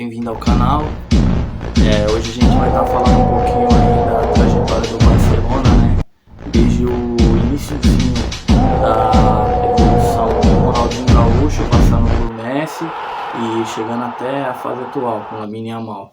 Bem-vindo ao canal. Hoje a gente vai estar falando um pouquinho aí da trajetória do Barcelona, né? Desde o iniciozinho da evolução do Ronaldinho Gaúcho, passando por Messi e chegando até a fase atual com Lamine Yamal.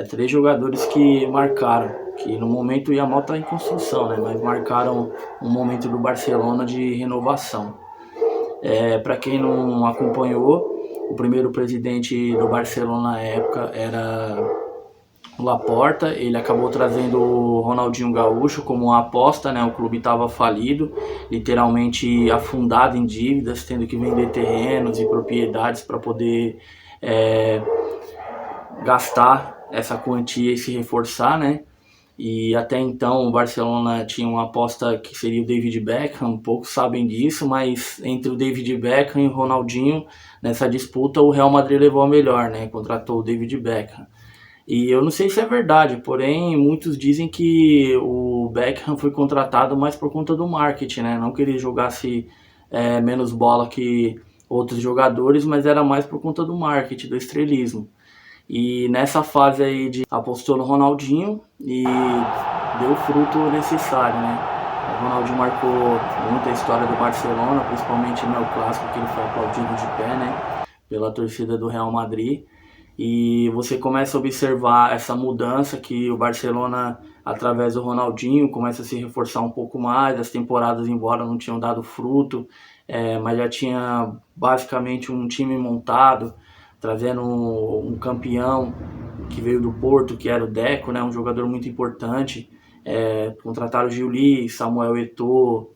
Três jogadores que marcaram, que no momento o Yamal está em construção, né? Mas marcaram um momento do Barcelona de renovação. Para quem não acompanhou, o primeiro presidente do Barcelona na época era o Laporta. Ele acabou trazendo o Ronaldinho Gaúcho como uma aposta, né? O clube estava falido, literalmente afundado em dívidas, tendo que vender terrenos e propriedades para poder gastar essa quantia e se reforçar, né? E até então o Barcelona tinha uma aposta que seria o David Beckham, poucos sabem disso, mas entre o David Beckham e o Ronaldinho, nessa disputa o Real Madrid levou a melhor, né? Contratou o David Beckham. E eu não sei se é verdade, porém muitos dizem que o Beckham foi contratado mais por conta do marketing, né? Não que ele jogasse menos bola que outros jogadores, mas era mais por conta do marketing, do estrelismo. E nessa fase aí apostou no Ronaldinho e deu o fruto necessário, né? O Ronaldinho marcou muita história do Barcelona, principalmente no Clássico, que ele foi aplaudido de pé, né? Pela torcida do Real Madrid. E você começa a observar essa mudança que o Barcelona, através do Ronaldinho, começa a se reforçar um pouco mais. As temporadas, embora não tinham dado fruto, mas já tinha basicamente um time montado, trazendo um campeão que veio do Porto, que era o Deco, né, um jogador muito importante. Contrataram o Giuli, Samuel Eto'o,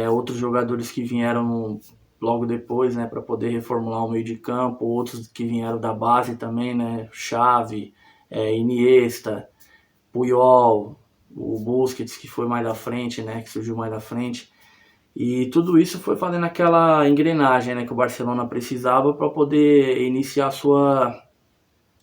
outros jogadores que vieram logo depois, né, para poder reformular o meio de campo, outros que vieram da base também, né, Xavi, Iniesta, Puyol, o Busquets, que foi mais à frente, né, que surgiu mais à frente. E tudo isso foi fazendo aquela engrenagem, né, que o Barcelona precisava para poder iniciar a sua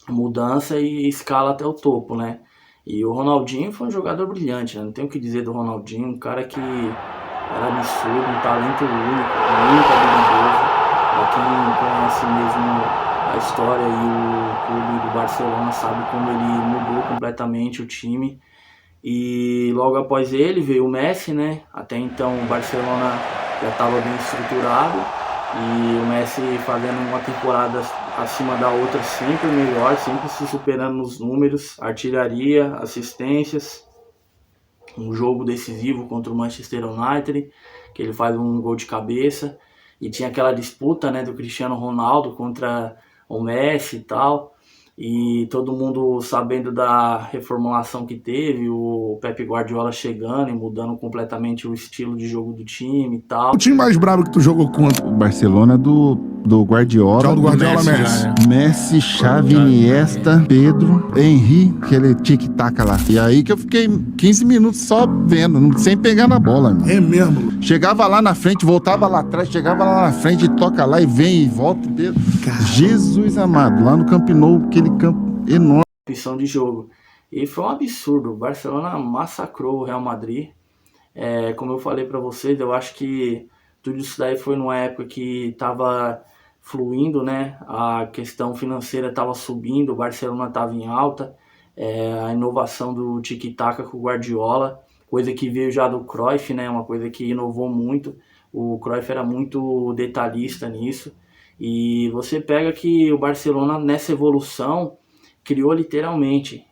mudança e escala até o topo, né? E o Ronaldinho foi um jogador brilhante, né? Não tenho o que dizer do Ronaldinho, um cara que era absurdo, um talento único, muito habilidoso. Para quem conhece mesmo a história e o clube do Barcelona sabe como ele mudou completamente o time. E logo após ele veio o Messi, né? Até então o Barcelona já estava bem estruturado e o Messi fazendo uma temporada acima da outra, sempre melhor, sempre se superando nos números, artilharia, assistências, um jogo decisivo contra o Manchester United, que ele faz um gol de cabeça, e tinha aquela disputa, né, do Cristiano Ronaldo contra o Messi e tal. E todo mundo sabendo da reformulação que teve, o Pep Guardiola chegando e mudando completamente o estilo de jogo do time e tal. O time mais brabo que tu jogou contra? O Barcelona do Guardiola. Já o do Guardiola, Messi. Messi, Xavi, Iniesta, Pedro, Henry, aquele tic-tac lá. E aí que eu fiquei 15 minutos só vendo, sem pegar na bola. Meu. É mesmo? Chegava lá na frente, voltava lá atrás, chegava lá na frente, toca lá e vem e volta. Jesus amado, lá no Camp Nou, aquele campo enorme. Opção de jogo. E foi um absurdo. O Barcelona massacrou o Real Madrid. Como eu falei para vocês, eu acho que tudo isso daí foi numa época que estava fluindo, né? A questão financeira estava subindo, o Barcelona estava em alta. A inovação do tic-tac com o Guardiola, coisa que veio já do Cruyff, né? Uma coisa que inovou muito. O Cruyff era muito detalhista nisso. E você pega que o Barcelona, nessa evolução, criou literalmente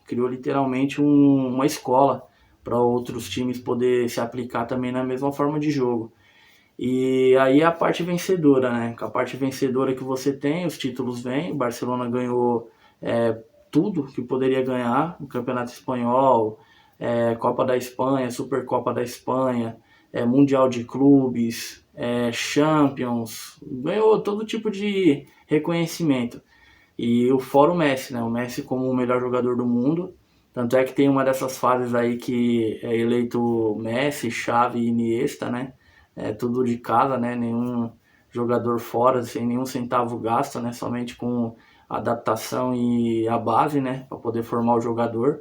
uma escola para outros times poder se aplicar também na mesma forma de jogo. E aí a parte vencedora, né? Com a parte vencedora que você tem, os títulos vêm, o Barcelona ganhou tudo que poderia ganhar, o Campeonato Espanhol, Copa da Espanha, Supercopa da Espanha, Mundial de Clubes, Champions, ganhou todo tipo de reconhecimento. E fora o Messi, né? O Messi como o melhor jogador do mundo. Tanto é que tem uma dessas fases aí que é eleito Messi, Xavi e Iniesta, né? Tudo de casa, né? Nenhum jogador fora, sem nenhum centavo gasto, né? Somente com adaptação e a base, né? Para poder formar o jogador.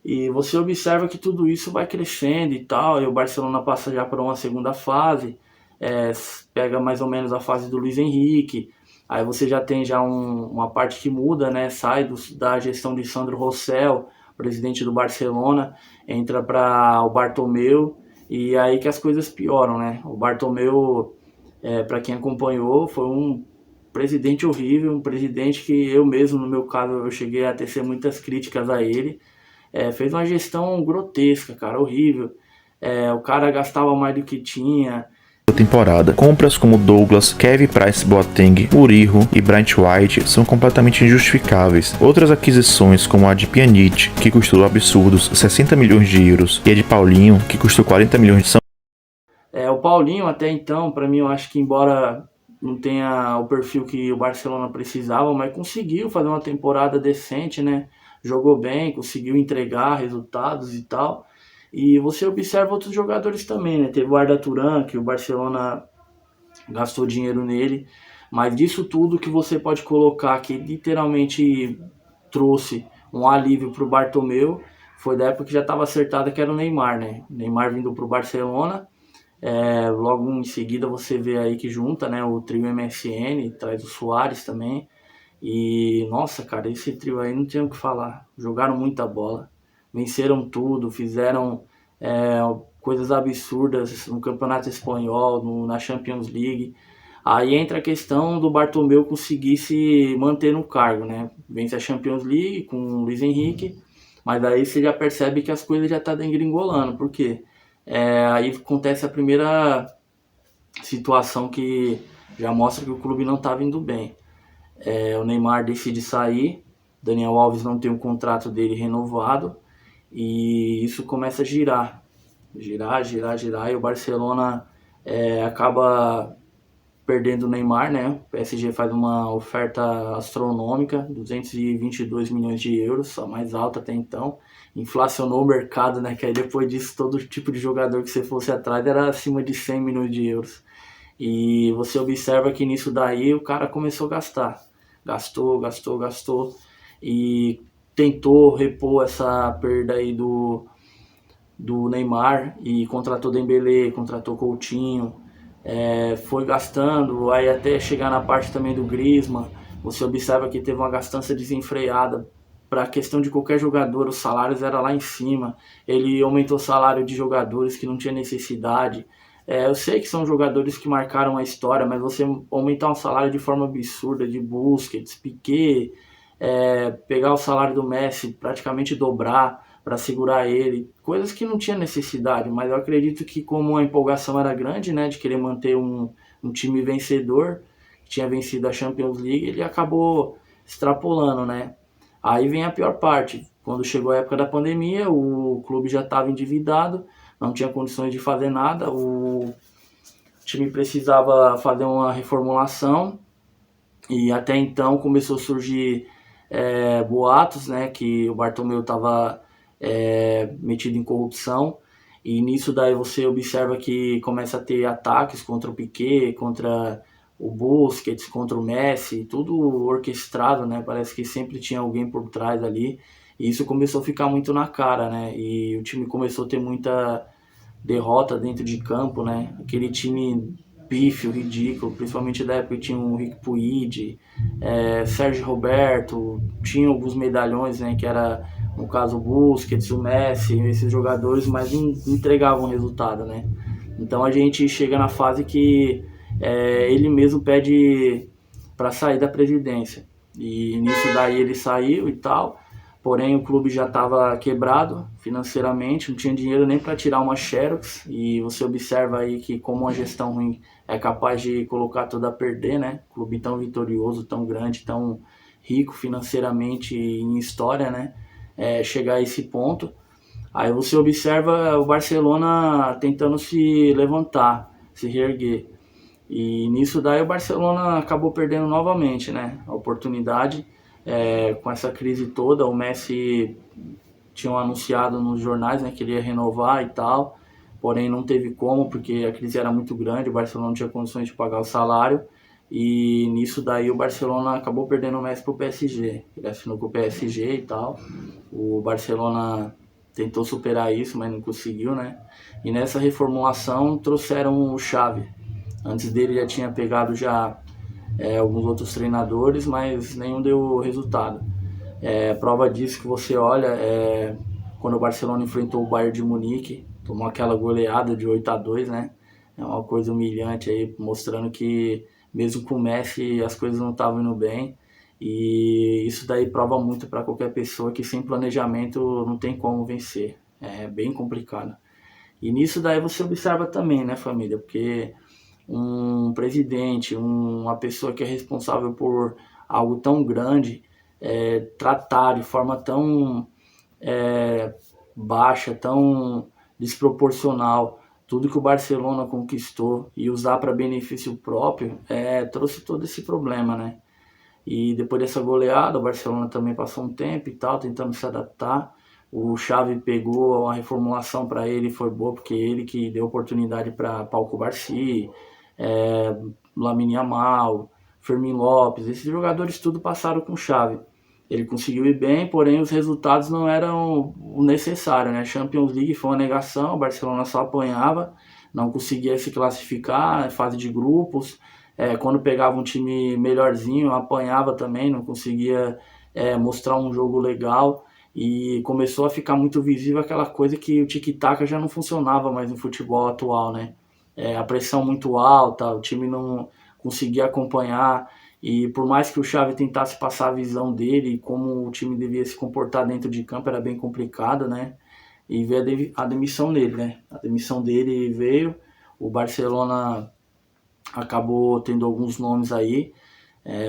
E você observa que tudo isso vai crescendo e tal, e o Barcelona passa já para uma segunda fase, pega mais ou menos a fase do Luiz Henrique, Aí você já tem já uma parte que muda, né? Sai da gestão de Sandro Rosell, presidente do Barcelona, entra para o Bartomeu, e aí que as coisas pioram, né? O Bartomeu, para quem acompanhou, foi um presidente horrível, um presidente que eu mesmo, no meu caso, eu cheguei a tecer muitas críticas a ele. Fez uma gestão grotesca, cara, horrível. O cara gastava mais do que tinha. Temporada. Compras como Douglas, Kevin Prince Boateng, Murijo e Bright White são completamente injustificáveis. Outras aquisições, como a de Pjanic, que custou absurdos 60 milhões de euros, e a de Paulinho, que custou 40 milhões de São O Paulinho, até então, para mim, eu acho que embora não tenha o perfil que o Barcelona precisava, mas conseguiu fazer uma temporada decente, né? Jogou bem, conseguiu entregar resultados e tal. E você observa outros jogadores também, né? Teve o Arda Turan, que o Barcelona gastou dinheiro nele. Mas disso tudo que você pode colocar, que literalmente trouxe um alívio para o Bartomeu, foi da época que já estava acertada, que era o Neymar, né? O Neymar vindo para o Barcelona. Logo em seguida você vê aí que junta, né, o trio MSN, traz o Suárez também. E nossa, cara, esse trio aí não tem o que falar. Jogaram muita bola, venceram tudo, fizeram coisas absurdas no Campeonato Espanhol, na Champions League. Aí entra a questão do Bartomeu conseguir se manter no cargo, né? Vence a Champions League com o Luiz Henrique, mas aí você já percebe que as coisas já estão degringolando. Por quê? Aí acontece a primeira situação que já mostra que o clube não está vindo bem. O Neymar decide sair, Daniel Alves não tem o contrato dele renovado, e isso começa a girar, e o Barcelona acaba perdendo o Neymar, né? O PSG faz uma oferta astronômica, 222 milhões de euros, a mais alta até então. Inflacionou o mercado, né? Que aí depois disso todo tipo de jogador que você fosse atrás era acima de 100 milhões de euros. E você observa que nisso daí o cara começou a gastar. Gastou e tentou repor essa perda aí do Neymar e contratou Dembélé, contratou Coutinho, foi gastando, aí até chegar na parte também do Griezmann, você observa que teve uma gastança desenfreada. Para a questão de qualquer jogador, os salários eram lá em cima, ele aumentou o salário de jogadores que não tinha necessidade. Eu sei que são jogadores que marcaram a história, mas você aumentar um salário de forma absurda, de Busquets, Piqué, pegar o salário do Messi, praticamente dobrar para segurar ele, coisas que não tinha necessidade, mas eu acredito que como a empolgação era grande, né, de querer manter um time vencedor, que tinha vencido a Champions League, ele acabou extrapolando, né. Aí vem a pior parte, quando chegou a época da pandemia, o clube já estava endividado, não tinha condições de fazer nada, o time precisava fazer uma reformulação, e até então começou a surgir boatos, né, que o Bartomeu estava metido em corrupção, e nisso daí você observa que começa a ter ataques contra o Piqué, contra o Busquets, contra o Messi, tudo orquestrado, né? Parece que sempre tinha alguém por trás ali, e isso começou a ficar muito na cara, né? E o time começou a ter muita derrota dentro de campo, né? Aquele time pífio, ridículo, principalmente da época que tinha o Rick Puig, Sérgio Roberto, tinha alguns medalhões, né? Que era, no caso, o Busquets, o Messi, esses jogadores, mas não entregavam resultado, né? Então a gente chega na fase que ele mesmo pede para sair da presidência. E nisso daí ele saiu e tal, porém o clube já estava quebrado financeiramente, não tinha dinheiro nem para tirar uma Xerox, e você observa aí que como uma gestão ruim é capaz de colocar tudo a perder, né? Clube tão vitorioso, tão grande, tão rico financeiramente e em história, né? Chegar a esse ponto. Aí você observa o Barcelona tentando se levantar, se reerguer. E nisso daí o Barcelona acabou perdendo novamente, né, a oportunidade. Com essa crise toda, o Messi tinha anunciado nos jornais, né, que ele ia renovar e tal, porém não teve como, porque a crise era muito grande, o Barcelona não tinha condições de pagar o salário, e nisso daí o Barcelona acabou perdendo o Messi pro PSG. Ele assinou com o PSG e tal, o Barcelona tentou superar isso, mas não conseguiu, né, e nessa reformulação trouxeram o Xavi. Antes dele já tinha pegado já alguns outros treinadores, mas nenhum deu resultado. Prova disso que você olha, quando o Barcelona enfrentou o Bayern de Munique, tomou aquela goleada de 8-2, né? É uma coisa humilhante aí, mostrando que mesmo com o Messi as coisas não estavam indo bem. E isso daí prova muito para qualquer pessoa que sem planejamento não tem como vencer. É bem complicado. E nisso daí você observa também, né, família? Porque um presidente, uma pessoa que é responsável por algo tão grande, tratar de forma tão baixa, tão desproporcional tudo que o Barcelona conquistou e usar para benefício próprio, trouxe todo esse problema, né? E depois dessa goleada, o Barcelona também passou um tempo e tal, tentando se adaptar. O Xavi pegou a reformulação para ele, foi boa, porque ele que deu oportunidade para Pau Cubarsí, Lamine Yamal, Fermín Lopes, esses jogadores tudo passaram com o Xavi. Ele conseguiu ir bem, porém os resultados não eram o necessário, né? Champions League foi uma negação, o Barcelona só apanhava, não conseguia se classificar, fase de grupos. Quando pegava um time melhorzinho, apanhava também, não conseguia mostrar um jogo legal. E começou a ficar muito visível aquela coisa que o tic-tac já não funcionava mais no futebol atual, né? A pressão muito alta, o time não conseguia acompanhar. E por mais que o Xavi tentasse passar a visão dele e como o time devia se comportar dentro de campo, era bem complicado, né? E veio a demissão dele, né? A demissão dele veio, o Barcelona acabou tendo alguns nomes aí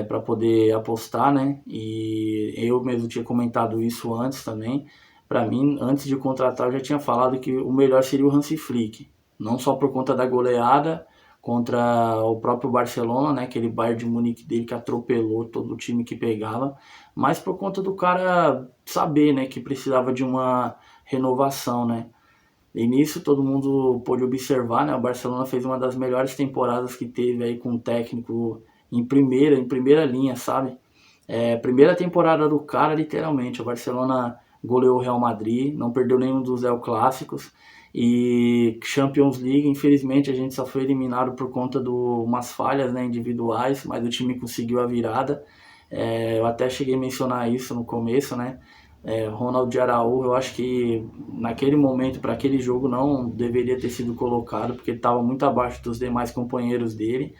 para poder apostar, né? E eu mesmo tinha comentado isso antes também. Para mim, antes de contratar, eu já tinha falado que o melhor seria o Hansi Flick. Não só por conta da goleada contra o próprio Barcelona, né? Aquele Bayern de Munique dele que atropelou todo o time que pegava, mas por conta do cara saber, né? Que precisava de uma renovação, né? E nisso todo mundo pôde observar, né? O Barcelona fez uma das melhores temporadas que teve aí com o técnico em primeira linha, sabe? Primeira temporada do cara, literalmente. O Barcelona goleou o Real Madrid, não perdeu nenhum dos El Clássicos. E Champions League, infelizmente, a gente só foi eliminado por conta de umas falhas, né, individuais, mas o time conseguiu a virada. Eu até cheguei a mencionar isso no começo, né? Ronald Araújo, eu acho que naquele momento, para aquele jogo, não deveria ter sido colocado, porque ele estava muito abaixo dos demais companheiros dele.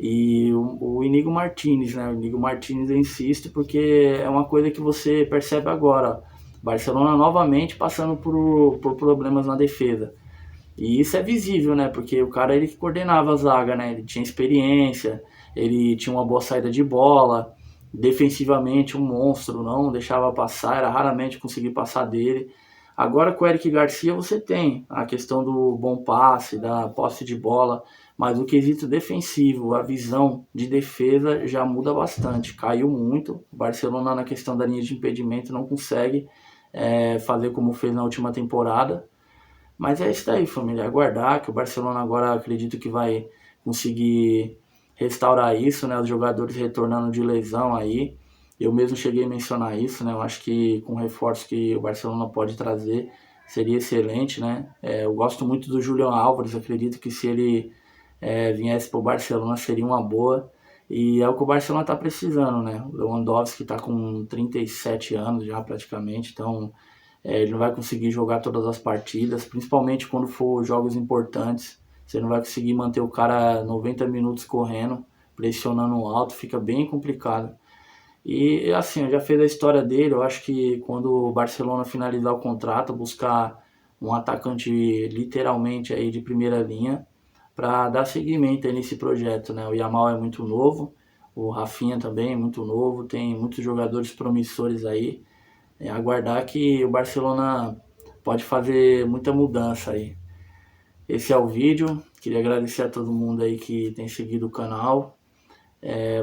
E o Inigo Martínez, né? O Inigo Martínez eu insisto porque é uma coisa que você percebe agora. Barcelona novamente passando por problemas na defesa. E isso é visível, né? Porque o cara ele que coordenava a zaga, né? Ele tinha experiência, ele tinha uma boa saída de bola, defensivamente um monstro, não deixava passar, era raramente conseguir passar dele. Agora com o Eric Garcia você tem a questão do bom passe, da posse de bola, mas o quesito defensivo, a visão de defesa já muda bastante, caiu muito. O Barcelona na questão da linha de impedimento não consegue fazer como fez na última temporada. Mas é isso daí, família, aguardar que o Barcelona agora acredito que vai conseguir restaurar isso, né? Os jogadores retornando de lesão aí. Eu mesmo cheguei a mencionar isso, né? Eu acho que com o reforço que o Barcelona pode trazer seria excelente, né? Eu gosto muito do Julián Álvares, acredito que se ele viesse para o Barcelona seria uma boa. E é o que o Barcelona está precisando, né? O Lewandowski está com 37 anos já praticamente, então ele não vai conseguir jogar todas as partidas, principalmente quando for jogos importantes. Você não vai conseguir manter o cara 90 minutos correndo, pressionando alto, fica bem complicado. E assim, eu já fiz a história dele, eu acho que quando o Barcelona finalizar o contrato, buscar um atacante literalmente aí de primeira linha, para dar seguimento aí nesse projeto, né? O Yamal é muito novo, o Rafinha também é muito novo, tem muitos jogadores promissores aí. Aguardar que o Barcelona pode fazer muita mudança aí. Esse é o vídeo, queria agradecer a todo mundo aí que tem seguido o canal.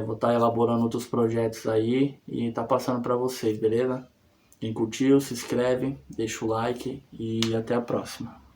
Vou estar elaborando outros projetos aí e tá passando para vocês, beleza? Quem curtiu, se inscreve, deixa o like e até a próxima.